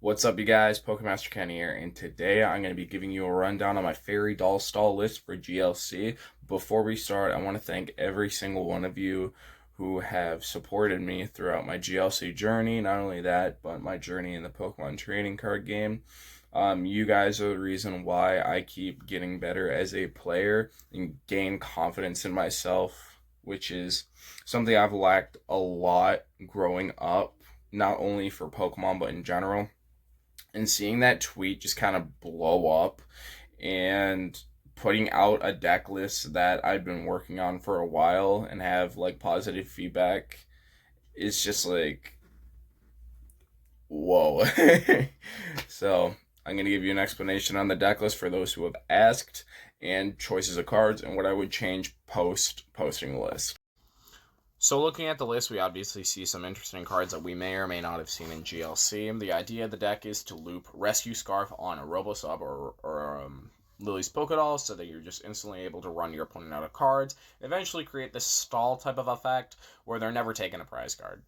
What's up, you guys? Pokemaster Kenny here, and today I'm going to be giving you a rundown on my fairy doll stall list for GLC. Before we start, I want to thank every single one of you who have supported me throughout my GLC journey. Not only that, but my journey in the Pokemon trading card game. You guys are the reason why I keep getting better as a player and gain confidence in myself, which is something I've lacked a lot growing up, not only for Pokemon, but in general. And seeing that tweet just kind of blow up and putting out a deck list that I've been working on for a while and have like positive feedback is just like, whoa. So I'm going to give you an explanation on the deck list for those who have asked, and choices of cards and what I would change posting the list. So looking at the list, we obviously see some interesting cards that we may or may not have seen in GLC. The idea of the deck is to loop Rescue Scarf on a Robosub or Lily's Pokédoll so that you're just instantly able to run your opponent out of cards, and eventually create this stall type of effect where they're never taking a prize card.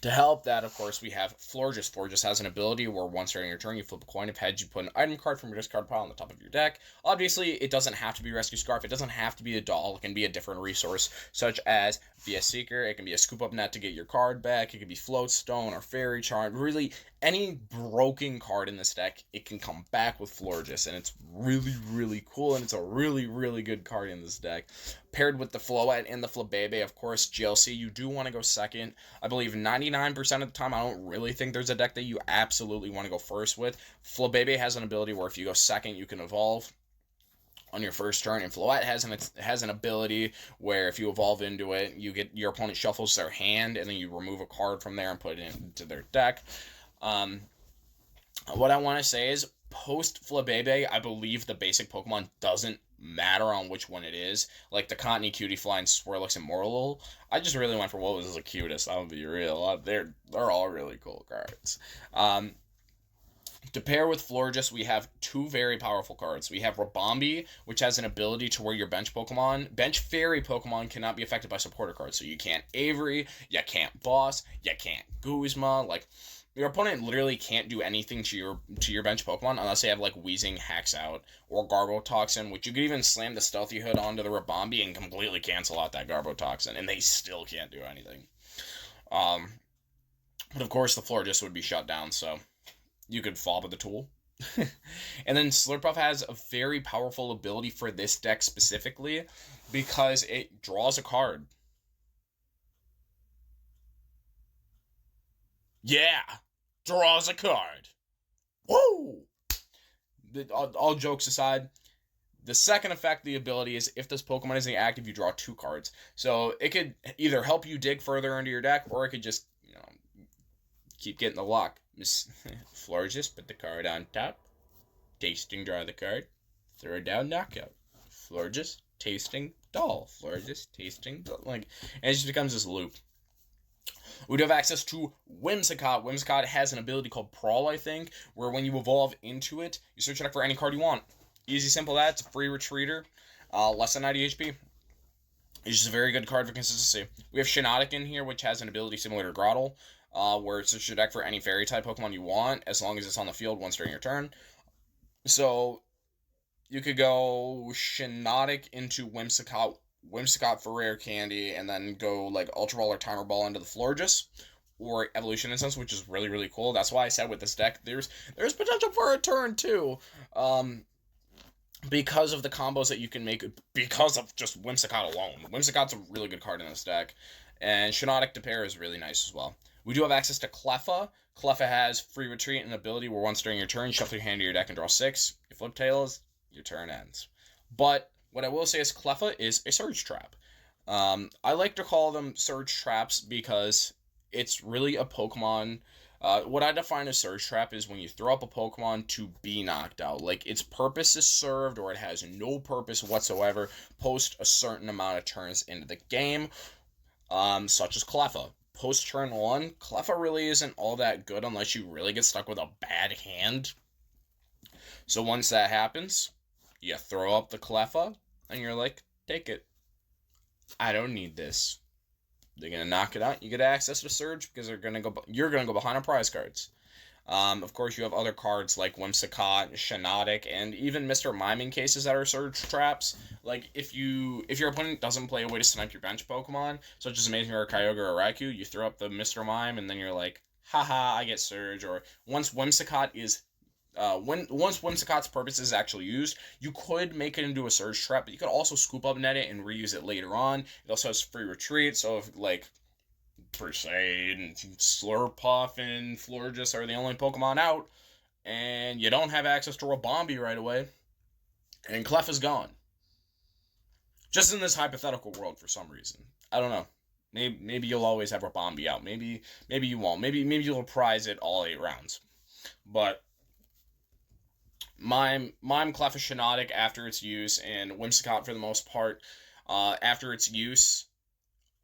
To help that, of course, we have Florges. Florges has an ability where once during your turn, you flip a coin. If heads, you put an item card from your discard pile on the top of your deck. Obviously, it doesn't have to be Rescue Scarf. It doesn't have to be a doll. It can be a different resource, such as be a Seeker. It can be a Scoop Up Net to get your card back. It can be Float Stone or Fairy Charm. Really, any broken card in this deck, it can come back with Florges, and it's really, really cool, and it's a really, really good card in this deck. Paired with the Floette and the Flabebe, of course, GLC, you do want to go second. I believe 99% of the time, I don't really think there's a deck that you absolutely want to go first with. Flabebe has an ability where if you go second, you can evolve on your first turn, and Floette has an ability where if you evolve into it, you get your opponent shuffles their hand, and then you remove a card from there and put it into their deck. What I want to say is, post Flabebe, I believe the basic Pokemon doesn't matter on which one it is. Like the Cottony, Cutiefly, and Swirlix and Morlul, I just really went for what was the cutest. I'll be real. They're all really cool cards. To pair with Florges, we have two very powerful cards. We have Rabombi, which has an ability to where your bench fairy Pokemon cannot be affected by supporter cards. So you can't Avery, you can't Boss, you can't Guzma. Like, your opponent literally can't do anything to your bench Pokemon unless they have like Weezing, Hacks Out, or Garbotoxin, which you could even slam the Stealthy Hood onto the Rabombi and completely cancel out that Garbotoxin, and they still can't do anything. But of course the Florges would be shut down, so you could fall with the tool. And then Slurpuff has a very powerful ability for this deck specifically because it draws a card. Yeah, draws a card. Woo! All jokes aside, the second effect of the ability is if this Pokemon isn't active, you draw two cards. So it could either help you dig further into your deck, or it could just, keep getting the luck. Miss Florges, put the card on top. Tasting, draw the card. Throw it down, knockout. Florges, tasting, doll. Florges, tasting, doll. And it just becomes this loop. We do have access to Whimsicott. Whimsicott has an ability called Prawl, I think, where when you evolve into it, you search it up for any card you want. Easy, simple that. It's a free retreater. Less than 90 HP. It's just a very good card for consistency. We have Shiinotic in here, which has an ability similar to Grotle, where it searches your deck for any fairy-type Pokemon you want, as long as it's on the field once during your turn. So, you could go Shiinotic into Whimsicott for Rare Candy, and then go like Ultra Ball or Timer Ball into the Florges, or Evolution Instance, which is really, really cool. That's why I said with this deck, there's potential for a turn too, because of the combos that you can make, because of just Whimsicott alone. Whimsicott's a really good card in this deck, and Shiinotic to pair is really nice as well. We do have access to Cleffa. Cleffa has free retreat and an ability where once during your turn, you shuffle your hand to your deck and draw 6. You flip tails, your turn ends. But what I will say is Cleffa is a Surge Trap. I like to call them Surge Traps because it's really a Pokemon. What I define as Surge Trap is when you throw up a Pokemon to be knocked out. Like, its purpose is served, or it has no purpose whatsoever post a certain amount of turns into the game, such as Cleffa. Post turn 1, Cleffa really isn't all that good unless you really get stuck with a bad hand. So once that happens, you throw up the Cleffa, and you're like, take it. I don't need this. They're gonna knock it out. You get access to Surge because you're gonna go behind on prize cards. Of course, you have other cards like Whimsicott, Shinotic, and even Mr. Mime in cases that are Surge traps. Like, if your opponent doesn't play a way to snipe your bench Pokemon, such as Amazing or Kyogre or Raikou, you throw up the Mr. Mime, and then you're like, haha, I get Surge. Or once Whimsicott is once Whimsicott's purpose is actually used, you could make it into a Surge trap, but you could also scoop up net it and reuse it later on. It also has free retreat, so if, like, Perseid and Slurpuff and Florges are the only Pokemon out, and you don't have access to Rabombi right away, and Clef is gone. Just in this hypothetical world for some reason. I don't know. Maybe you'll always have Rabombi out. Maybe you won't. Maybe you'll prize it all 8 rounds. But Mime Clef is Shinotic after its use, and Whimsicott for the most part after its use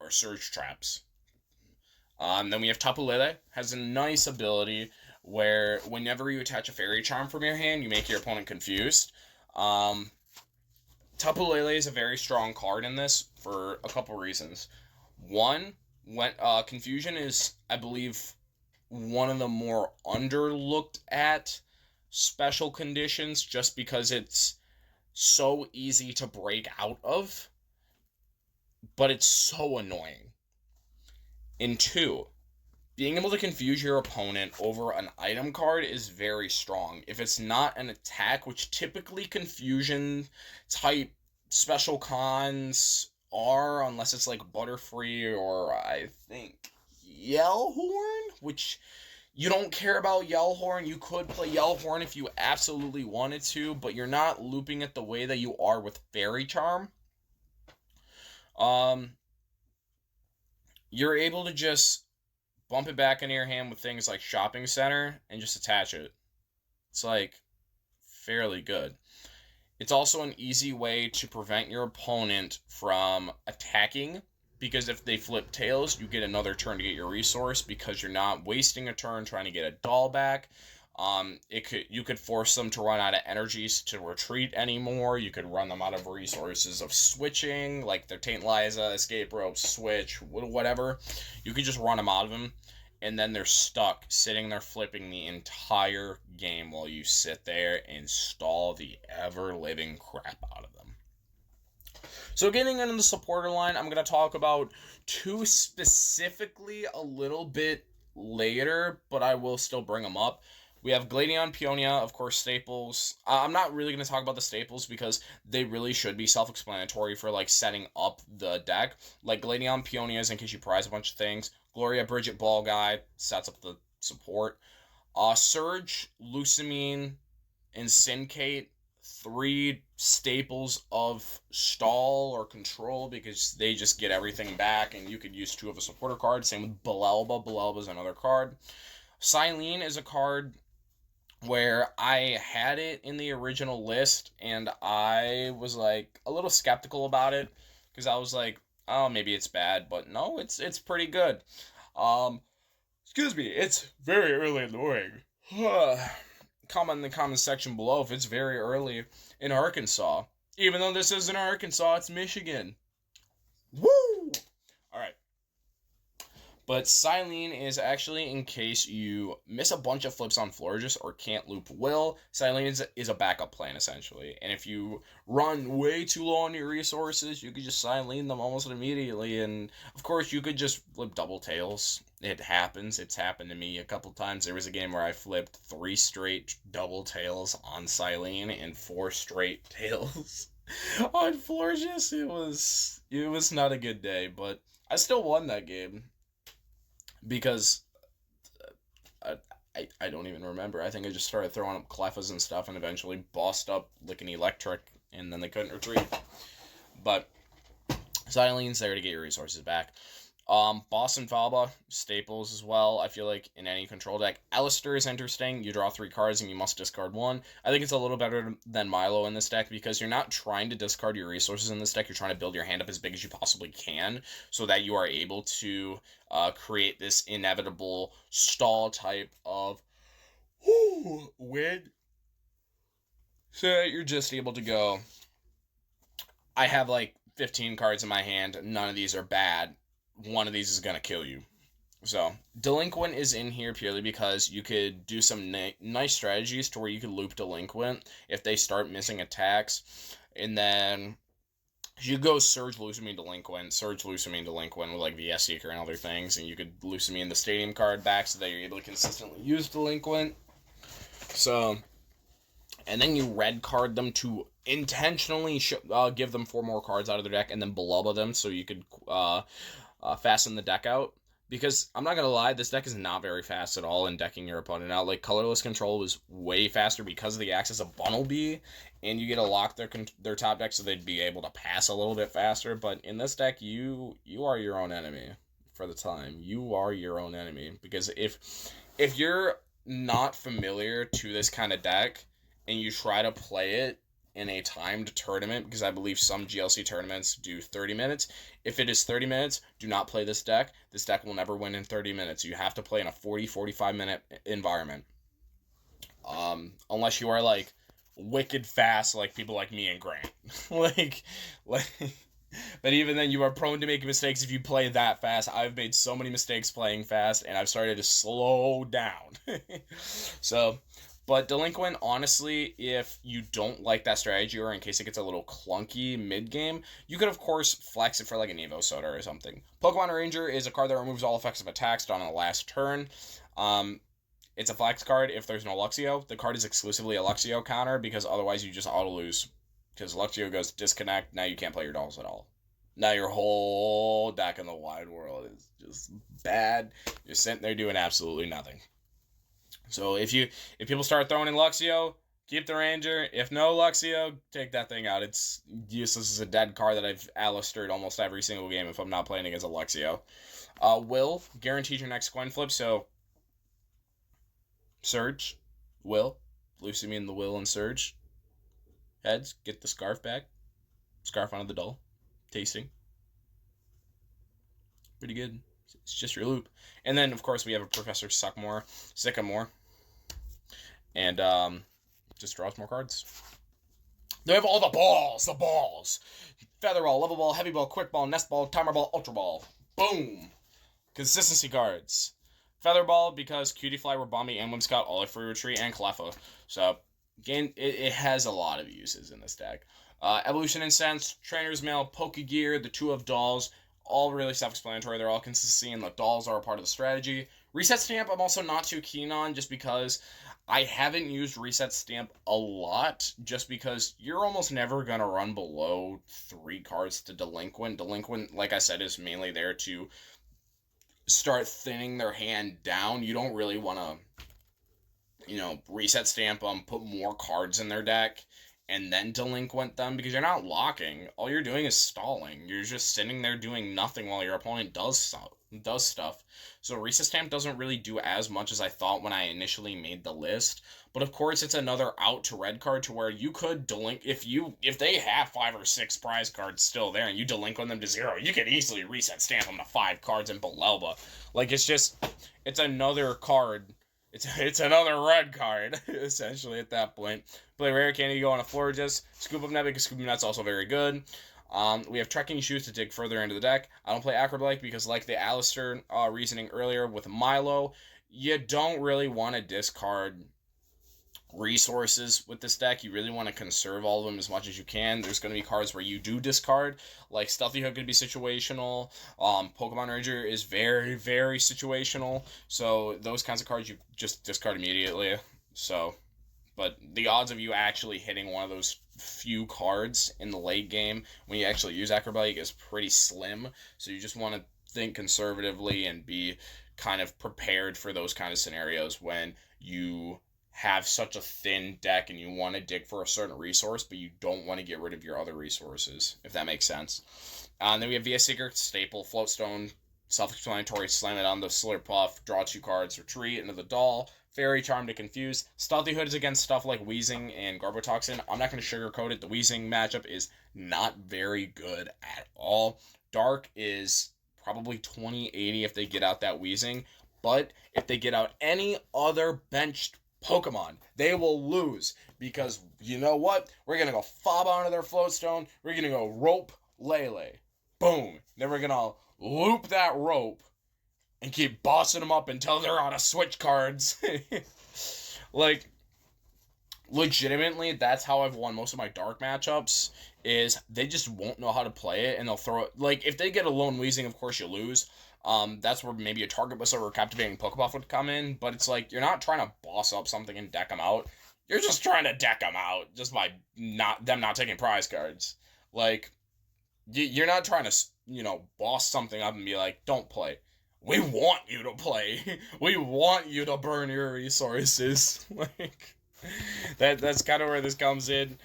are Surge traps. Then we have Tapu Lele, has a nice ability where whenever you attach a Fairy Charm from your hand, you make your opponent confused. Tapu Lele is a very strong card in this for a couple reasons. One, when Confusion is, I believe, one of the more underlooked at special conditions, just because it's so easy to break out of, but it's so annoying. And 2, being able to confuse your opponent over an item card is very strong. If it's not an attack, which typically confusion type special cons are, unless it's like Butterfree or I think Yellhorn, which you don't care about Yellhorn. You could play Yellhorn if you absolutely wanted to, but you're not looping it the way that you are with Fairy Charm. You're able to just bump it back into your hand with things like Shopping Center and just attach it. It's like fairly good. It's also an easy way to prevent your opponent from attacking, because if they flip tails, you get another turn to get your resource because you're not wasting a turn trying to get a doll back. You could force them to run out of energies to retreat anymore. You could run them out of resources of switching, like their Tantaliza, Escape Rope, Switch, whatever. You could just run them out of them, and then they're stuck sitting there flipping the entire game while you sit there and stall the ever-living crap out of them. So getting into the supporter line, I'm going to talk about 2 specifically a little bit later, but I will still bring them up. We have Gladion, Peonia, of course, staples. I'm not really going to talk about the staples because they really should be self-explanatory for, like, setting up the deck. Like, Gladion, Peonia is in case you prize a bunch of things. Gloria, Bridget, Ball Guy sets up the support. Surge, Lusamine, and Syncate, 3 staples of stall or control because they just get everything back, and you could use 2 of a supporter card. Same with Belelba. Belelba is another card. Silene is a card where I had it in the original list, and I was, like, a little skeptical about it, because I was like, oh, maybe it's bad, but no, it's pretty good. Excuse me, it's very early in the morning. Comment in the comment section below if it's very early in Arkansas. Even though this isn't Arkansas, it's Michigan. Woo! Alright. But Silene is actually in case you miss a bunch of flips on Florges or can't loop Will. Silene is a backup plan, essentially. And if you run way too low on your resources, you could just Silene them almost immediately. And, of course, you could just flip double tails. It happens. It's happened to me a couple times. There was a game where I flipped 3 straight double tails on Silene and 4 straight tails on Florges. It was not a good day, but I still won that game. Because I don't even remember. I think I just started throwing up Clefas and stuff and eventually bossed up Licking Electric, and then they couldn't retreat. But Silene's there to get your resources back. Boss and Falba, staples as well, I feel like, in any control deck. Alistair is interesting. You draw 3 cards and you must discard 1. I think it's a little better than Milo in this deck because you're not trying to discard your resources in this deck. You're trying to build your hand up as big as you possibly can so that you are able to create this inevitable stall type of win. So that you're just able to go, I have like 15 cards in my hand. None of these are bad. one of these is going to kill you. So, Delinquent is in here purely because you could do some nice strategies to where you could loop Delinquent if they start missing attacks. And then you go Surge, Lucamine, Delinquent, Surge, Lucamine, Delinquent with like VS Seeker and other things. And you could Lucamine the Stadium card back so that you're able to consistently use Delinquent. So, and then you red card them to intentionally give them 4 more cards out of their deck and then blubber them so you could fasten the deck out. Because, I'm not going to lie, this deck is not very fast at all in decking your opponent out. Like, Colorless Control was way faster because of the access of Bunnelby, and you get to lock their top deck so they'd be able to pass a little bit faster. But in this deck, you are your own enemy for the time. You are your own enemy. Because if you're not familiar to this kind of deck, and you try to play it in a timed tournament, because I believe some GLC tournaments do 30 minutes. If it is 30 minutes, do not play this deck. This deck will never win in 30 minutes. You have to play in a 40-45 minute environment. Unless you are like wicked fast, like people like me and Grant. like, but even then, you are prone to making mistakes if you play that fast. I've made so many mistakes playing fast, and I've started to slow down. So, but Delinquent, honestly, if you don't like that strategy or in case it gets a little clunky mid-game, you could, of course, flex it for like an Evo Soda or something. Pokemon Ranger is a card that removes all effects of attacks done on the last turn. It's a flex card if there's no Luxio. The card is exclusively a Luxio counter because otherwise you just auto-lose. Because Luxio goes disconnect, now you can't play your dolls at all. Now your whole deck in the wide world is just bad. You're sitting there doing absolutely nothing. So if people start throwing in Luxio, keep the Ranger. If no Luxio, take that thing out. It's useless as a dead card that I've Alistair'd almost every single game if I'm not playing against a Luxio. Will, guarantees your next coin flip, so Surge, Will, Lucamine the Will and Surge. Heads, get the Scarf back. Scarf onto the doll. Tasting. Pretty good. It's just your loop. And then, of course, we have a Professor Sycamore. And just draws more cards. They have all the balls. Feather Ball, Level Ball, Heavy Ball, Quick Ball, Nest Ball, Timer Ball, Ultra Ball. Boom. Consistency cards. Feather Ball because Cutie Fly, Rabambi, and Whimsicott all have free retreat and Cleffa. So, again, it has a lot of uses in this deck. Evolution Incense, Trainer's Mail, Pokegear, the 2 of Dolls, all really self-explanatory. They're all consistency, and the dolls are a part of the strategy. Reset Stamp, I'm also not too keen on, just because I haven't used Reset Stamp a lot, just because you're almost never going to run below 3 cards to Delinquent. Delinquent, like I said, is mainly there to start thinning their hand down. You don't really want to, Reset Stamp them, put more cards in their deck, and then Delinquent them, because you're not locking. All you're doing is stalling. You're just sitting there doing nothing while your opponent does stuff. So Reset Stamp doesn't really do as much as I thought when I initially made the list. But of course, it's another out to red card to where you could if they have 5 or 6 prize cards still there and you delinquent them to 0, you could easily Reset Stamp them to 5 cards in Belelba. Like, it's another card. It's another red card, essentially, at that point. Play Rare Candy, go on a Florges. Scoop of Net, because Scoop of Net's also very good. We have Trekking Shoes to dig further into the deck. I don't play Acroblake because, like the Alistair reasoning earlier with Milo, you don't really want to discard resources with this deck. You really want to conserve all of them as much as you can. There's going to be cards where you do discard, like Stealthy Hook could be situational. Pokemon Ranger is very, very situational. So those kinds of cards you just discard immediately. So, but the odds of you actually hitting one of those few cards in the late game when you actually use Acrobatic is pretty slim. So you just want to think conservatively and be kind of prepared for those kind of scenarios when you have such a thin deck and you want to dig for a certain resource, but you don't want to get rid of your other resources, if that makes sense. And then we have VS Seeker, Staple, Floatstone, self-explanatory, slam it on the Slurpuff, draw 2 cards, retreat into the doll. Fairy Charm to confuse. Stealthy Hood is against stuff like Weezing and Garbotoxin. I'm not going to sugarcoat it. The Weezing matchup is not very good at all. Dark is probably 20-80 if they get out that Weezing, but if they get out any other benched Pokemon, they will lose, because you know what? We're going to go fob onto their Floatstone. We're going to go Rope Lele. Boom. Then we're going to loop that rope, and keep bossing them up until they're out of switch cards. Like, legitimately, that's how I've won most of my dark matchups, is they just won't know how to play it, and they'll throw it. Like, if they get a lone Weezing, of course you lose. That's where maybe a Target Whistle or Captivating Pokebuff would come in, but it's like, you're not trying to boss up something and deck them out. You're just trying to deck them out, just by not taking prize cards. Like, you're not trying to, boss something up and be like, don't play. We want you to play. We want you to burn your resources. Like, that's kind of where this comes in.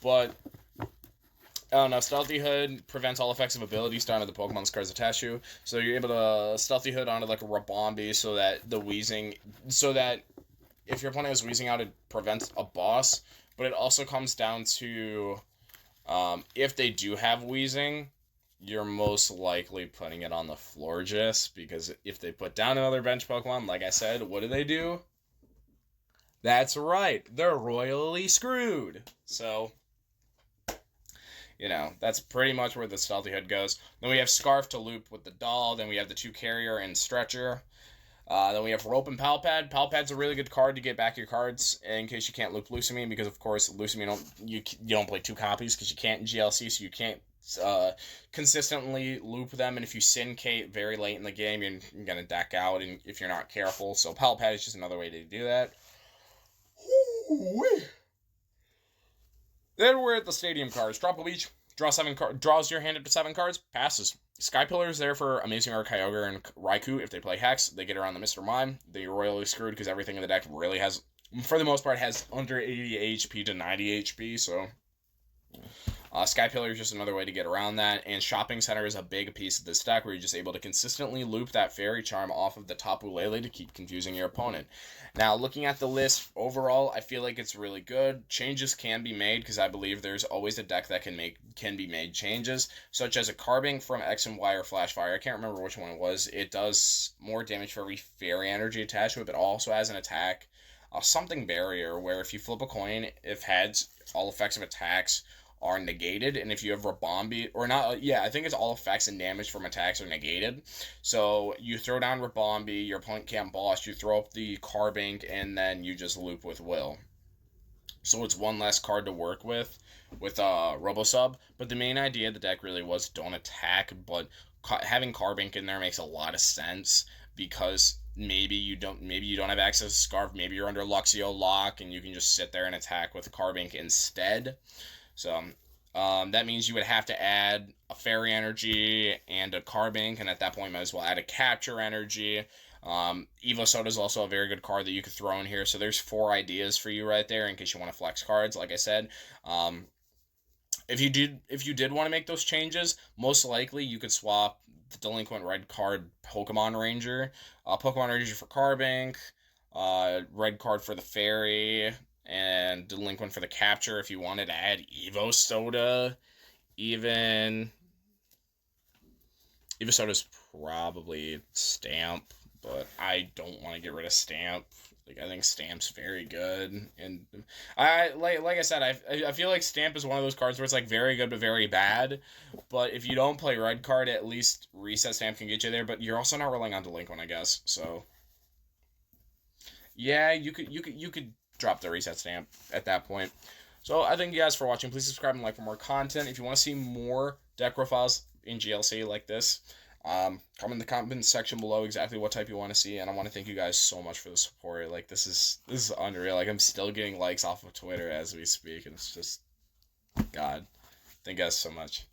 But I don't know. Stealthy Hood prevents all effects of abilities down to the Pokemon's cards attached to you. So you're able to Stealthy Hood onto like a Rabombi so that if your opponent is Weezing out, it prevents a boss. But it also comes down to if they do have Weezing, you're most likely putting it on the Florges, because if they put down another bench Pokemon, like I said, what do? That's right, they're royally screwed. So, that's pretty much where the Stealthy Hood goes. Then we have Scarf to loop with the doll. Then we have the 2 Carrier and Stretcher. Then we have Rope and Palpad. Palpad's a really good card to get back your cards in case you can't loop Lusamine, because of course Lusamine you don't play 2 copies because you can't in GLC, so you can't consistently loop them, and if you syndicate very late in the game, you're gonna deck out, and if you're not careful. So Palpad is just another way to do that. Ooh-wee. Then we're at the stadium cards. Drop a leech, draws your hand up to 7 cards, passes. Sky Pillar is there for Amazing Art Kyogre and Raikou. If they play Hex, they get around the Mr. Mime. They're royally screwed because everything in the deck really has, for the most part, has under 80 HP to 90 HP, so Sky Pillar is just another way to get around that, and Shopping Center is a big piece of this deck where you're just able to consistently loop that Fairy Charm off of the Tapu Lele to keep confusing your opponent. Now, looking at the list overall, I feel like it's really good. Changes can be made because I believe there's always a deck that can be made changes, such as a Carbink from X and Y or Flash Fire. I can't remember which one it was. It does more damage for every Fairy Energy attached to it, but also has an attack, something barrier, where if you flip a coin, if heads, all effects of attacks are negated, and if you have Rabombi, or not, I think it's all effects and damage from attacks are negated. So you throw down Rabombi, your opponent can't boss, you throw up the Carbink, and then you just loop with Will. So it's one less card to work with Robosub, but the main idea of the deck really was don't attack, but having Carbink in there makes a lot of sense, because maybe you don't have access to Scarf, maybe you're under Luxio Lock, and you can just sit there and attack with Carbink instead. So that means you would have to add a Fairy Energy and a Carbink, and at that point might as well add a Capture Energy. Evo Soda is also a very good card that you could throw in here. So there's 4 ideas for you right there in case you want to flex cards. Like I said, if you did want to make those changes, most likely you could swap the Delinquent Red card Pokemon Ranger for Carbink, Red card for the Fairy, and Delinquent for the Capture if you wanted to add Evo Soda. Evo Soda's probably Stamp, but I don't want to get rid of Stamp. Like, I think Stamp's very good, and like I said, I feel like Stamp is one of those cards where it's like very good but very bad. But if you don't play Red card, at least Reset Stamp can get you there. But you're also not relying on Delinquent, I guess. So yeah, you could drop the Reset Stamp at that point. So I thank you guys for watching. Please subscribe and like for more content. If you want to see more deck profiles in GLC like this, comment in the comment section below exactly what type you want to see. And I want to thank you guys so much for the support. Like, this is unreal. Like, I'm still getting likes off of Twitter as we speak, and it's just, God, thank you guys so much.